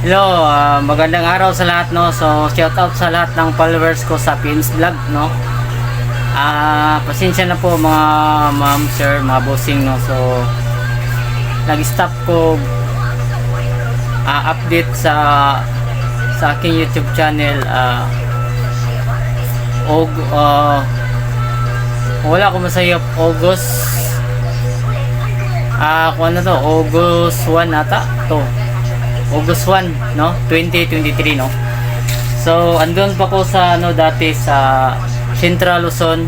Hello, magandang araw sa lahat, no. So shout out sa lahat ng followers ko sa Pins Vlog, no. Pasensya na po mga ma'am, sir, mga bossing, no. So nag-stop ko update sa aking YouTube channel. Wala ko masaya August kung ano to, August 1 ata to. August 1, no? 2023, no? So, andun pa ko sa, dati sa Central Luzon,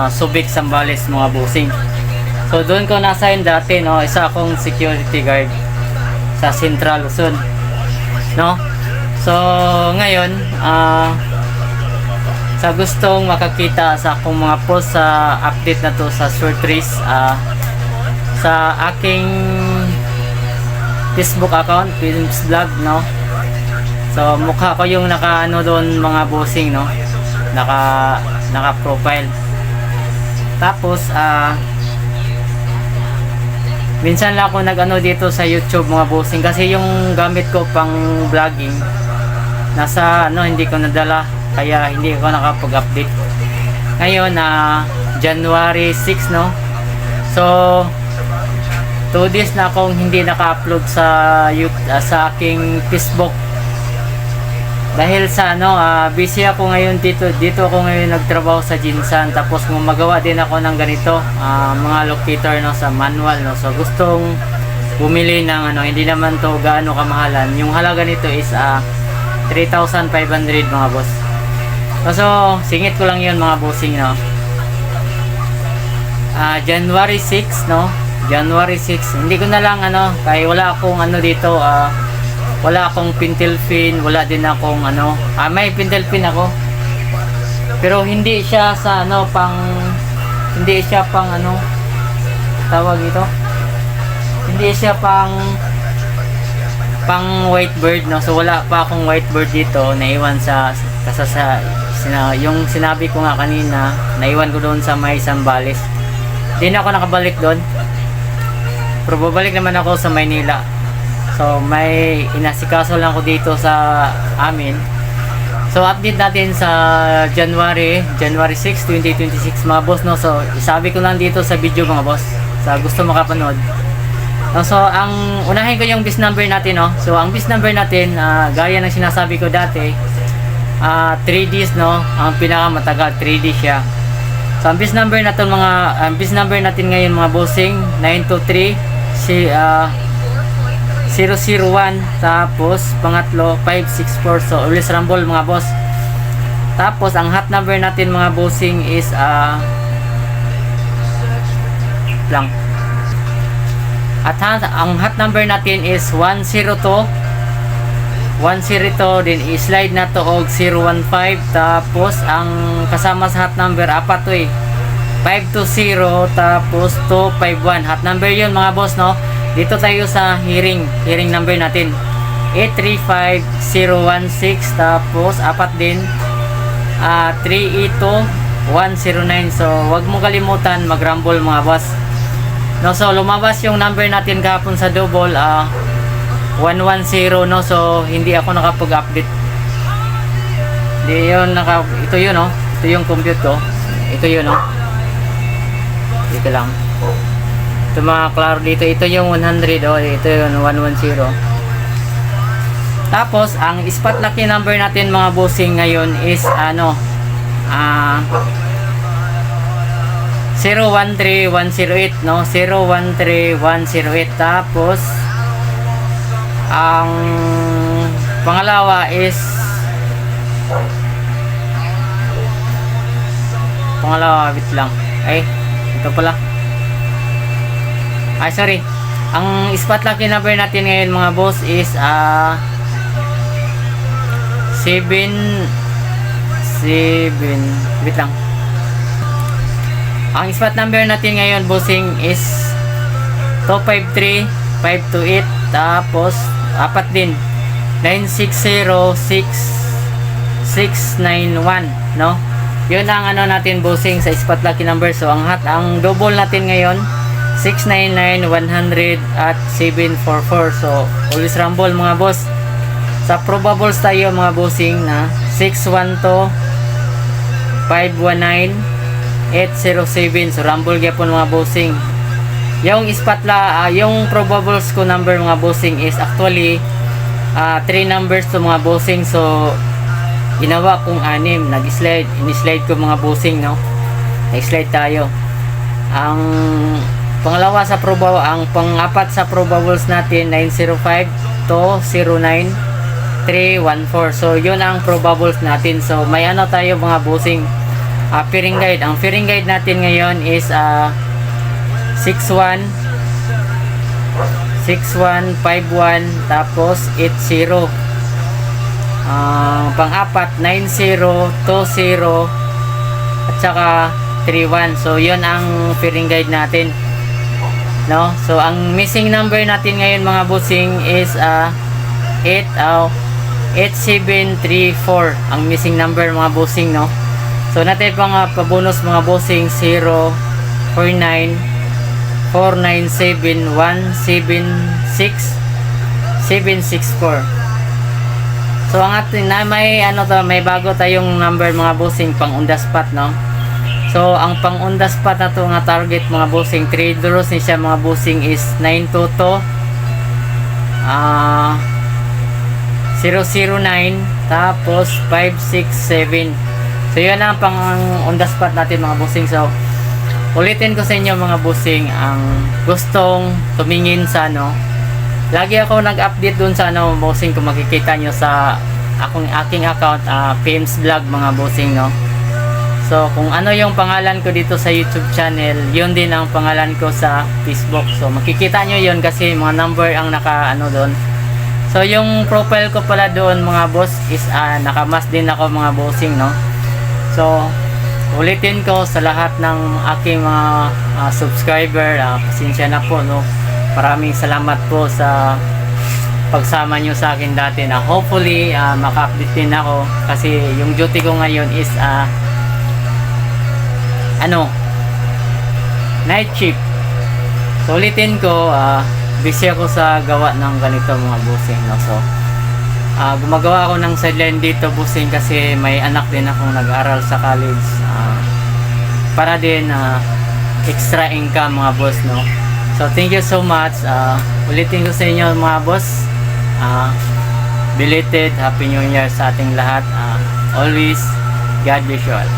Subic, Zambales, mga bossing. So, doon ko na-assign dati, no? Isa akong security guard sa Central Luzon, no? So, ngayon, sa gustong makakita sa akong mga post sa update na to sa short race, sa aking Facebook account, Films Vlog, no. So mukha ko yung naka doon, mga bossing, no. Naka profile. Tapos minsan lang ako dito sa YouTube, mga bossing, kasi yung gamit ko pang vlogging nasa hindi ko nadala, kaya hindi ako nakapag-update. Ngayon January 6, no. So 2 days na akong hindi naka-upload sa YouTube, sa aking Facebook, dahil sa busy ako ngayon dito ako ngayon nagtrabaho sa Jinsan, tapos gumagawa din ako ng ganito, mga locator, no, sa manual, no. So gustong bumili ng hindi naman to gaano kamahalan. Yung halaga nito is 3,500, mga boss. So singit ko lang yun, mga bossing, no. January 6, no. January 6, hindi ko na lang kaya wala akong dito, wala akong pintel pin, wala din akong may pintel pin ako, pero hindi siya sa hindi siya pang tawag ito, hindi siya pang whitebird, no. So wala pa akong whitebird dito, naiwan yung sinabi ko nga kanina, naiwan ko doon sa may Zambales. Hindi na ako nakabalik doon, pero babalik naman ako sa Maynila. So may inasikaso lang ako dito sa amin. So update natin sa January 6, 2026, mga boss, no. So isabi ko lang dito sa video, mga boss, sa gusto makapanood, no. So ang unahin ko yung bis number natin, no. So ang bis number natin, gaya ng sinasabi ko dati, 3Ds, no. Ang pinakamatagal 3D siya. So ang bis number natin ngayon, mga bossing, 923 001, tapos pangatlo 564. So always rumble, mga boss. Tapos ang hot number natin, mga bossing, is lang. At ang hot number natin is 102 din i-slide na to og 015. Tapos ang kasama sa hot number, apat to 520, tapos 251. Hot number yun, mga boss, no. Dito tayo sa hearing number natin, 835016, tapos apat din 382109. So wag mo kalimutan mag-rumble, mga boss, no. So lumabas yung number natin kahapon sa double, 110, no. So hindi ako nakapag-update. Ito yun, no. Ito yung compute ko. Ito yun, no. Dito lang. Ito, mga klaro dito. Ito yung 100, ito yung 110. Tapos ang spot lucky number natin, mga bossing, ngayon is 013108, no. 013108. Tapos ang pangalawa is wait lang, ito pala. Sorry. Ang spot lucky number natin ngayon, mga boss, is 7 wait lang. Ang spot number natin ngayon, bossing, is 253528. Tapos apat din, 960691, no. Yun ang natin, bossing, sa spot lucky number. So ang double natin ngayon, 699, 100 at 744. So always rumble, mga boss. Sa probables tayo mga bossing na 612 519 807. So rumble gyapon mga bossing. Yung yung probables ko number mga bossing is actually 3 numbers to mga bossing. So ginawa kong 6, in-slide ko mga bossing, no. Nag-slide tayo. Ang pangalawa sa ang pang-apat sa probables natin 905 to 09 314. So yun ang probables natin. So may ano tayo mga bossing, pairing guide. Ang pairing guide natin ngayon is 61 51 tapos 80. Pang-apat 90 20 at saka 31. So yun ang pairing guide natin, no. So ang missing number natin ngayon mga bossing is 8734 ang missing number mga bossing, no. So natin pang pabonus mga bossing 049 497 176 764. So ang atin na may may bago tayong number mga bossing pang on the spot, no. So ang pang on the spot na to nga target mga bossing 3 draws ni siya mga bossing is 922 009 tapos 567. So yun ang pang on the spot natin mga bossing. So ulitin ko sa inyo mga bossing, ang gustong tumingin sa lagi ako nag-update dun sa bossing, kung makikita nyo sa aking account, PM's Vlog mga bossing, no. So kung ano yung pangalan ko dito sa YouTube channel, yun din ang pangalan ko sa Facebook. So makikita nyo yun kasi mga number ang naka doon. So yung profile ko pala doon mga boss is nakamas din ako mga bossing, no. So ulitin ko sa lahat ng aking mga subscriber, pasensya na po, no. Maraming salamat po sa pagsama nyo sa akin dati, na hopefully maka-update din ako kasi yung duty ko ngayon is night shift. So ulitin ko, busy ako sa gawa ng ganito mga bossing, no. So gumagawa ako ng sideline dito bossing kasi may anak din akong nag-aaral sa college, para din extra income mga boss, no. So thank you so much. Ulitin ko sa inyo mga boss, belated Happy New Year sa ating lahat. Always God bless you all.